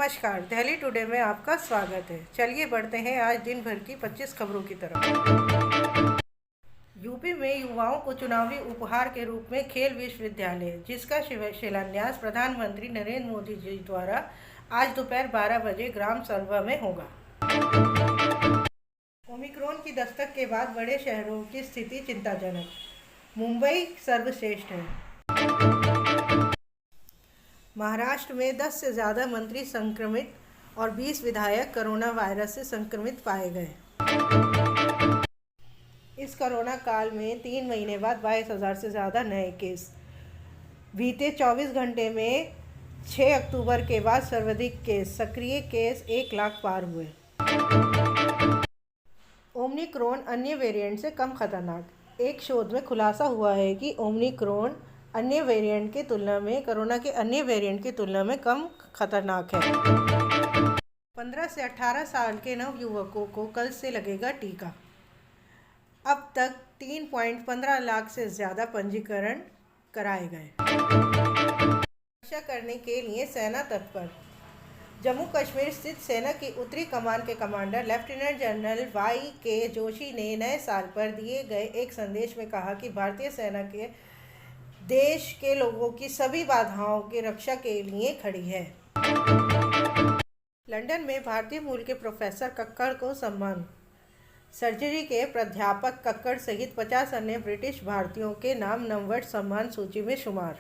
नमस्कार, दिल्ली टुडे में आपका स्वागत है। चलिए बढ़ते हैं आज दिन भर की 25 खबरों की तरफ। यूपी में युवाओं को चुनावी उपहार के रूप में खेल विश्वविद्यालय, जिसका शिलान्यास प्रधानमंत्री नरेंद्र मोदी जी द्वारा आज दोपहर 12 बजे ग्राम सभा में होगा। ओमिक्रॉन की दस्तक के बाद बड़े शहरों की स्थिति चिंताजनक, मुंबई सर्वश्रेष्ठ है। महाराष्ट्र में 10 से ज़्यादा मंत्री संक्रमित और 20 विधायक कोरोना वायरस से संक्रमित पाए गए। इस कोरोना काल में 3 महीने बाद 22,000 से ज़्यादा नए केस। बीते 24 घंटे में 6 अक्टूबर के बाद सर्वाधिक केस, सक्रिय केस 1 लाख पार हुए। ओमिक्रॉन अन्य वेरिएंट से कम खतरनाक। एक शोध में खुलासा हुआ है कि ओमिक्रॉन अन्य वेरिएंट की तुलना में कोरोना के अन्य वेरिएंट की तुलना में कम खतरनाक है। 15 से 18 साल के नवयुवकों को कल से लगेगा टीका। अब तक 3.15 लाख से ज़्यादा पंजीकरण कराए गए। रक्षा करने के लिए सेना तत्पर। जम्मू कश्मीर स्थित सेना की उत्तरी कमान के commander lieutenant general YK Joshi ने नए साल पर दिए गए एक संदेश में कहा कि भारतीय सेना के देश के लोगों की सभी बाधाओं की रक्षा के लिए खड़ी है। लंदन में भारतीय मूल के प्रोफेसर कक्कड़ को सम्मान। सर्जरी के प्राध्यापक कक्कड़ सहित 50 अन्य ब्रिटिश भारतीयों के नाम नमवर्ष सम्मान सूची में शुमार।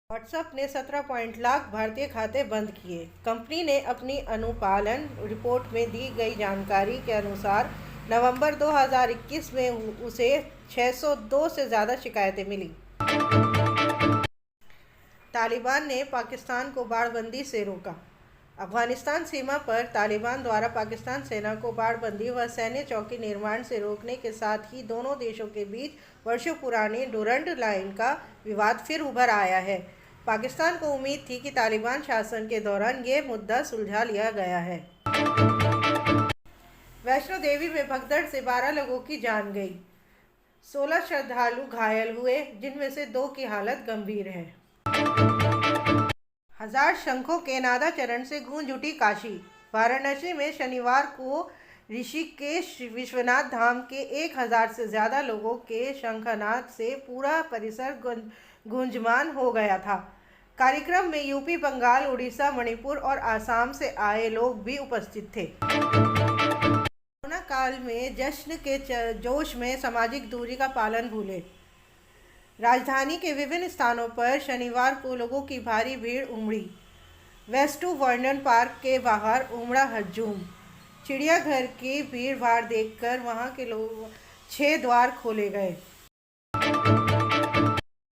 व्हाट्सएप ने 17 लाख भारतीय खाते बंद किए। कंपनी ने अपनी अनुपालन रिपोर्ट में दी गई जानकारी के अनुसार नवंबर 2021 में उसे 602 से ज़्यादा शिकायतें मिली। तालिबान ने पाकिस्तान को बाड़बंदी से रोका। अफगानिस्तान सीमा पर तालिबान द्वारा पाकिस्तान सेना को बाड़बंदी व सैन्य चौकी निर्माण से रोकने के साथ ही दोनों देशों के बीच वर्षों पुरानी डुरंड लाइन का विवाद फिर उभर आया है। पाकिस्तान को उम्मीद थी कि तालिबान शासन के दौरान ये मुद्दा सुलझा लिया गया है। वैष्णो देवी में भगदड़ से 12 लोगों की जान गई। 16 श्रद्धालु घायल हुए, जिनमें से 2 की हालत गंभीर है। हजार शंखों के नादाचरण से गूंज उठी काशी। वाराणसी में शनिवार को ऋषिकेश विश्वनाथ धाम के 1000 से ज़्यादा लोगों के शंखनाद से पूरा परिसर गूंजमान हो गया था। कार्यक्रम में यूपी, बंगाल, उड़ीसा, मणिपुर और आसाम से आए लोग भी उपस्थित थे। कोरोना काल में जश्न के जोश में सामाजिक दूरी का पालन भूले। राजधानी के विभिन्न स्थानों पर शनिवार को लोगों की भारी भीड़ उमड़ी। वेस्टू वर्णन पार्क के बाहर उमड़ा हजूम। चिड़ियाघर की भीड़ भाड़ देखकर वहां के लोग 6 द्वार खोले गए।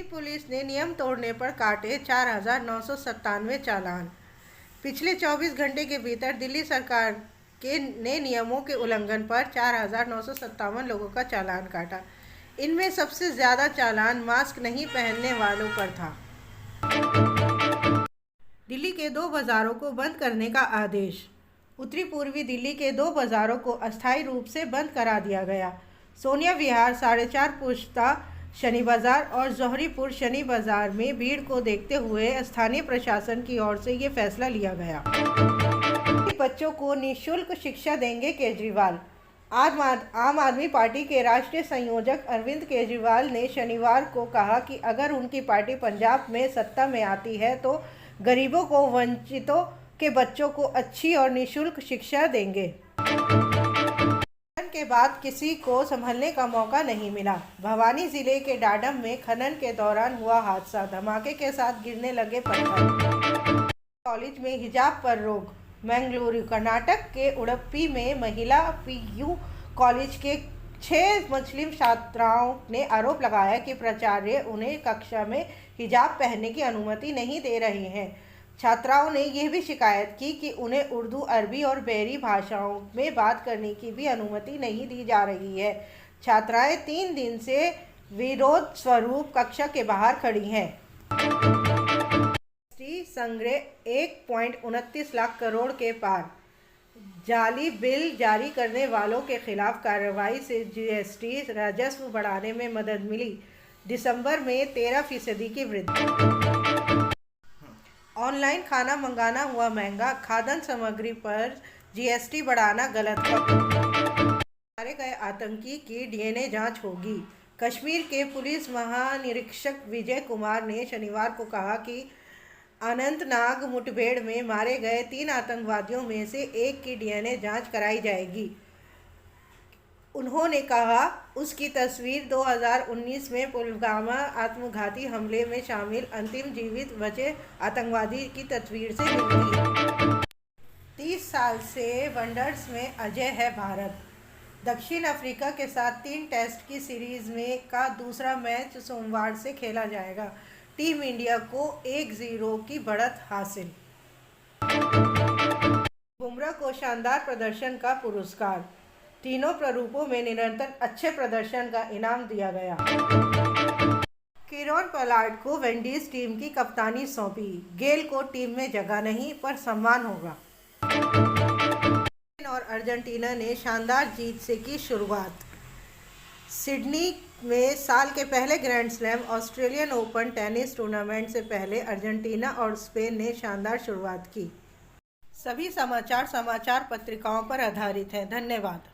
पुलिस ने नियम तोड़ने पर काटे 4,997 चालान। पिछले 24 घंटे के भीतर दिल्ली सरकार ने नियमों के उल्लंघन पर 4,957 लोगों का चालान काटा। इनमें सबसे ज़्यादा चालान मास्क नहीं पहनने वालों पर था। दिल्ली के 2 बाज़ारों को बंद करने का आदेश। उत्तरी पूर्वी दिल्ली के 2 बाज़ारों को अस्थायी रूप से बंद करा दिया गया। सोनिया विहार, 4.5 पुश्ता शनि बाज़ार और जौहरीपुर शनि बाज़ार में भीड़ को देखते हुए स्थानीय प्रशासन की ओर से ये फैसला लिया गया। बच्चों को निःशुल्क शिक्षा देंगे केजरीवाल। आम आदमी पार्टी के राष्ट्रीय संयोजक अरविंद केजरीवाल ने शनिवार को कहा कि अगर उनकी पार्टी पंजाब में सत्ता में आती है तो गरीबों को, वंचितों के बच्चों को अच्छी और निःशुल्क शिक्षा देंगे। खनन के बाद किसी को संभलने का मौका नहीं मिला। भवानी जिले के डाडम में खनन के दौरान हुआ हादसा, धमाके के साथ गिरने लगे पत्थर। कॉलेज में हिजाब पर रोक। मंगलुरु, कर्नाटक के उडुपी में महिला PU कॉलेज के 6 मुस्लिम छात्राओं ने आरोप लगाया कि प्राचार्य उन्हें कक्षा में हिजाब पहनने की अनुमति नहीं दे रहे हैं। छात्राओं ने यह भी शिकायत की कि उन्हें उर्दू, अरबी और बेरी भाषाओं में बात करने की भी अनुमति नहीं दी जा रही है। छात्राएं 3 दिन से विरोध स्वरूप कक्षा के बाहर खड़ी हैं। संग्रह 1.29 लाख करोड़ के पार। जाली बिल जारी करने वालों के खिलाफ कार्रवाई से GST राजस्व बढ़ाने में मदद मिली। दिसंबर में 13% की वृद्धि। ऑनलाइन खाना मंगाना हुआ महंगा, खाद्यान्न सामग्री पर जीएसटी बढ़ाना गलत कदम। मारे गए आतंकी की डीएनए जांच होगी। कश्मीर के पुलिस महानिरीक्षक विजय कुमार ने शनिवार को कहा कि अनंतनाग मुठभेड़ में मारे गए 3 आतंकवादियों में से एक की डीएनए जांच कराई जाएगी। उन्होंने कहा उसकी तस्वीर 2019 में पुलवामा आत्मघाती हमले में शामिल अंतिम जीवित बचे आतंकवादी की तस्वीर से मिलती है। 30 साल से वनडर्स में अजय है भारत। दक्षिण अफ्रीका के साथ 3 टेस्ट की सीरीज में का दूसरा मैच सोमवार से खेला जाएगा। टीम इंडिया को 1-0 की बढ़त हासिल। बुमराह को शानदार प्रदर्शन का पुरस्कार। तीनों प्रारूपों में निरंतर अच्छे प्रदर्शन का इनाम दिया गया। कीरोन पोलार्ड को विंडीज टीम की कप्तानी सौंपी। गेल को टीम में जगह नहीं पर सम्मान होगा। और अर्जेंटीना ने शानदार जीत से की शुरुआत। सिडनी में साल के पहले grand slam Australian open tennis tournament से पहले अर्जेंटीना और स्पेन ने शानदार शुरुआत की। सभी समाचार पत्रिकाओं पर आधारित हैं। धन्यवाद।